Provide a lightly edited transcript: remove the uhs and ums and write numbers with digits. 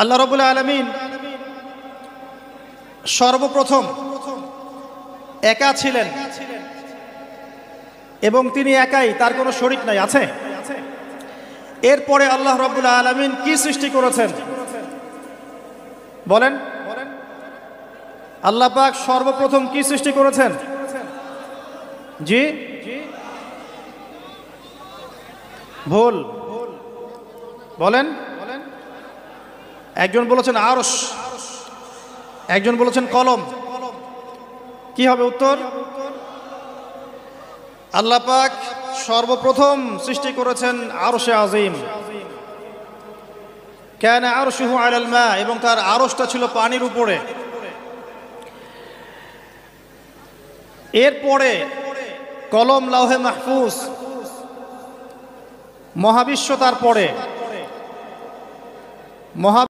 আল্লাহ রাব্বুল আলামিন সর্বপ্রথম একা ছিলেন এবং তিনি একাই, তার কোনো শরীক নাই। আছে? এরপরে আল্লাহ রাব্বুল আলামিন কি সৃষ্টি করেছেন বলেন? আল্লাহ পাক সর্বপ্রথম কি সৃষ্টি করেছেন? জি, ভুল বলেন। একজন বলেছেন আরশ, একজন বলেছেন কলম। কি হবে উত্তর? আল্লাহ পাক সর্বপ্রথম সৃষ্টি করেছেন আরশে আজিম। কানা আরশুহু আলাল মা, এবং তার আরশটা ছিল পানির উপরে। এরপরে কলম, লাউহে মাহফুজ, মহাবিশ্ব, তারপরে